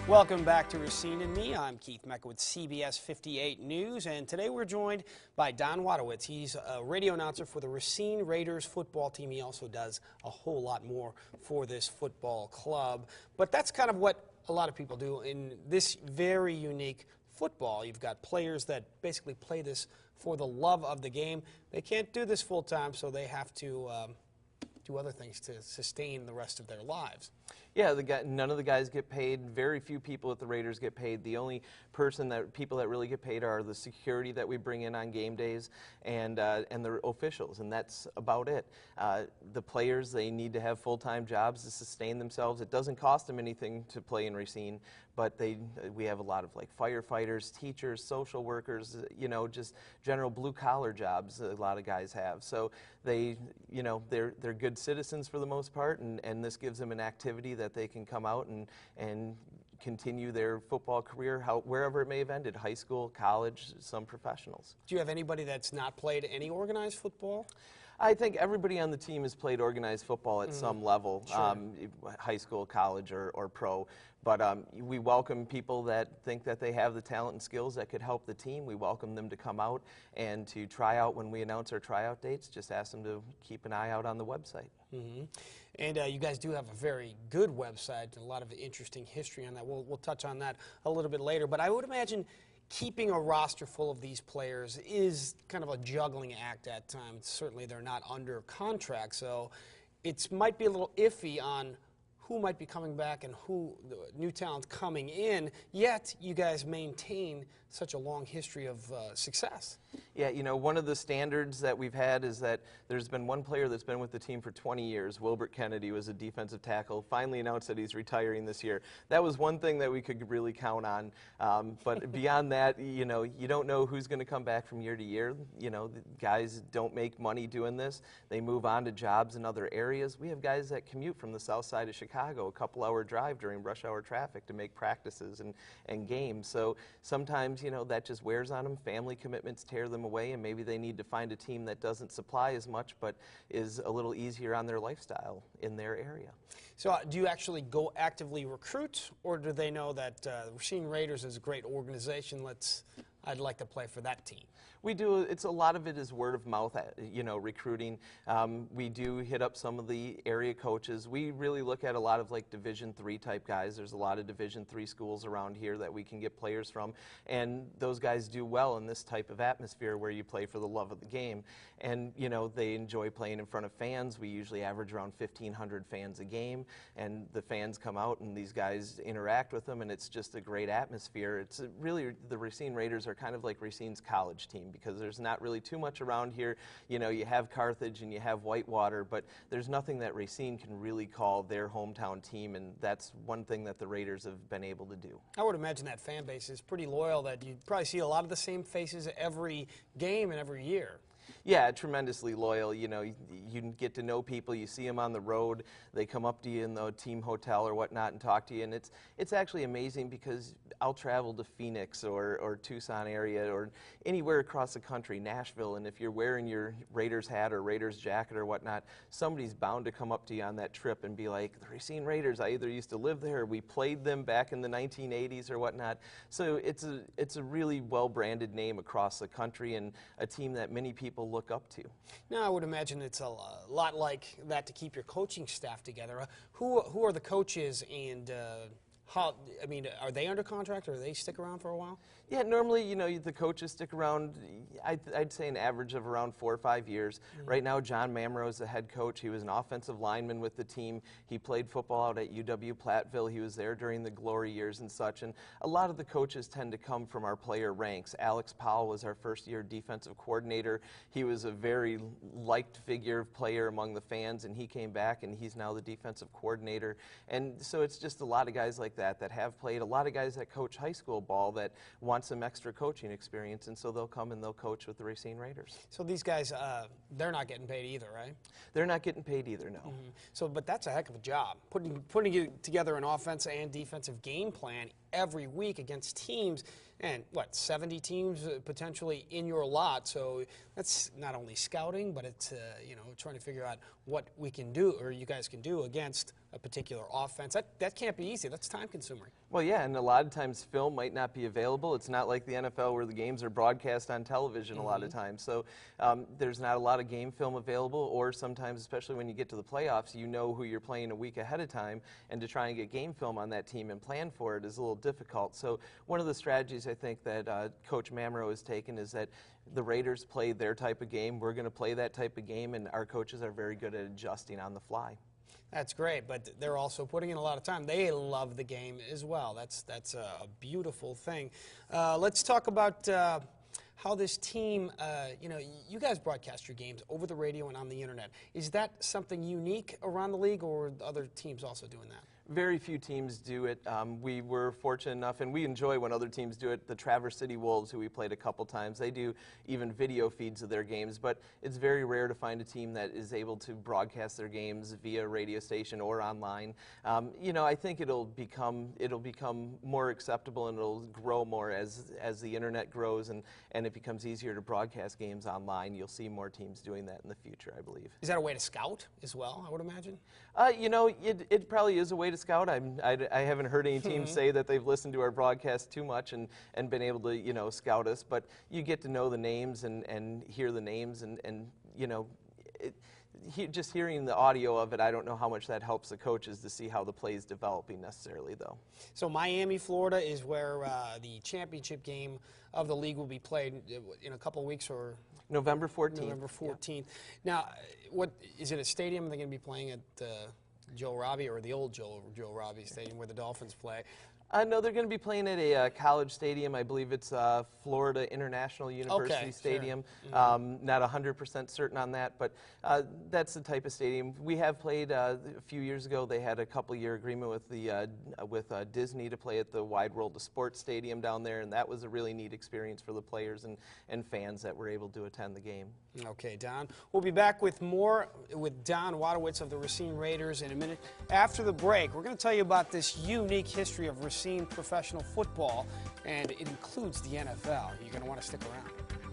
Welcome back to Racine and Me. I'm Keith Meka with CBS 58 News, and today we're joined by Don Wadewitz. He's a radio announcer for the Racine Raiders football team. He also does a whole lot more for this football club. But that's kind of what a lot of people do in this very unique football. You've got players that basically play this for the love of the game. They can't do this full time, so they have to do other things to sustain the rest of their lives. Yeah, none of the guys get paid. Very few people at the Raiders get paid. The only people that really get paid are the security that we bring in on game days and the officials, and that's about it. The players, they need to have full-time jobs to sustain themselves. It doesn't cost them anything to play in Racine, but we have a lot of like firefighters, teachers, social workers, just general blue-collar jobs a lot of guys have. So they're good citizens for the most part, and this gives them an activity that they can come out and continue their football career wherever it may have ended, high school, college, some professionals. Do you have anybody that's not played any organized football? I think everybody on the team has played organized football at some level, sure. High school, college, or pro. But we welcome people that think that they have the talent and skills that could help the team. We welcome them to come out and to try out when we announce our tryout dates. Just ask them to keep an eye out on the website. Mm-hmm. And you guys do have a very good website, a lot of interesting history on that. We'll touch on that a little bit later. But I would imagine keeping a roster full of these players is kind of a juggling act at times. Certainly they're not under contract, so it might be a little iffy on who might be coming back and who the new talent's coming in, yet you guys maintain such a long history of success. Yeah, one of the standards that we've had is that there's been one player that's been with the team for 20 years. Wilbert Kennedy was a defensive tackle, finally announced that he's retiring this year. That was one thing that we could really count on. But beyond that, you don't know who's going to come back from year to year. The guys don't make money doing this. They move on to jobs in other areas. We have guys that commute from the south side of Chicago, a couple-hour drive during rush hour traffic to make practices and games. So sometimes, that just wears on them. Family commitments tear them away, and maybe they need to find a team that doesn't supply as much but is a little easier on their lifestyle in their area. So do you actually go actively recruit, or do they know that Racine Raiders is a great organization, I'd like to play for that team? We do. A lot of it is word of mouth, recruiting. We do hit up some of the area coaches. We really look at a lot of like Division III type guys. There's a lot of Division III schools around here that we can get players from, and those guys do well in this type of atmosphere where you play for the love of the game. And they enjoy playing in front of fans. We usually average around 1,500 fans a game, and the fans come out and these guys interact with them, and it's just a great atmosphere. It's really, the Racine Raiders are kind of like Racine's college team, because there's not really too much around here. You have Carthage and you have Whitewater, but there's nothing that Racine can really call their hometown team, and that's one thing that the Raiders have been able to do. I would imagine that fan base is pretty loyal, that you probably see a lot of the same faces every game and every year. Yeah, tremendously loyal. You get to know people. You see them on the road. They come up to you in the team hotel or whatnot and talk to you. And it's actually amazing, because I'll travel to Phoenix or Tucson area or anywhere across the country, Nashville, and if you're wearing your Raiders hat or Raiders jacket or whatnot, somebody's bound to come up to you on that trip and be like, the Racine Raiders, I either used to live there or we played them back in the 1980s or whatnot. So it's a really well-branded name across the country, and a team that many people look up to. Now, I would imagine it's a lot like that to keep your coaching staff together. Who are the coaches, and are they under contract, or do they stick around for a while? Yeah, normally, the coaches stick around, I'd say an average of around 4 or 5 years. Mm-hmm. Right now, John Mamro is the head coach. He was an offensive lineman with the team. He played football out at UW-Platteville. He was there during the glory years and such. And a lot of the coaches tend to come from our player ranks. Alex Powell was our first-year defensive coordinator. He was a very liked figure player among the fans, and he came back, and he's now the defensive coordinator. And so it's just a lot of guys like that have played, a lot of guys that coach high school ball that want some extra coaching experience, and so they'll come and they'll coach with the Racine Raiders. So these guys, they're not getting paid either, right? They're not getting paid either, no. Mm-hmm. But that's a heck of a job, putting together an offensive and defensive game plan every week against teams, and what, 70 teams potentially in your lot. So that's not only scouting, but it's you know, trying to figure out what we can do, or you guys can do against a particular offense. That can't be easy. That's time consuming. Well, yeah, and a lot of times film might not be available. It's not like the NFL where the games are broadcast on television a lot of times. So there's not a lot of game film available, or sometimes, especially when you get to the playoffs, you know who you're playing a week ahead of time, and to try and get game film on that team and plan for it is a little difficult. So one of the strategies I think that Coach Mamro has taken is that the Raiders play their type of game. We're going to play that type of game, and our coaches are very good at adjusting on the fly. That's great, but they're also putting in a lot of time. They love the game as well. That's a beautiful thing. Let's talk about how this team, you know, you guys broadcast your games over the radio and on the internet. Is that something unique around the league, or are other teams also doing that? Very few teams do it. We were fortunate enough, and we enjoy when other teams do it. The Traverse City Wolves, who we played a couple times, they do even video feeds of their games, but it's very rare to find a team that is able to broadcast their games via radio station or online. You know, I think it'll become more acceptable, and it'll grow more as the internet grows and it becomes easier to broadcast games online. You'll see more teams doing that in the future, I believe. Is that a way to scout as well, I would imagine? You know, it probably is a way to scout. I haven't heard any teams say that they've listened to our broadcast too much and been able to, you know, scout us, but you get to know the names and hear the names and you know, just hearing the audio of it, I don't know how much that helps the coaches to see how the play is developing necessarily, though. So Miami, Florida is where the championship game of the league will be played in a couple of weeks, or November 14th. November 14th. Yeah. Now, what is it, a stadium they're going to be playing at Joe Robbie, or the old Joe Robbie Stadium where the Dolphins play? No, they're going to be playing at a college stadium. I believe it's Florida International University Stadium. Sure. Not 100% certain on that, but that's the type of stadium. We have played a few years ago. They had a couple-year agreement with Disney to play at the Wide World of Sports Stadium down there, and that was a really neat experience for the players and fans that were able to attend the game. Okay, Don. We'll be back with more with Don Wadewitz of the Racine Raiders in a minute. After the break, we're going to tell you about this unique history of Racine professional football, and it includes the NFL. You're going to want to stick around.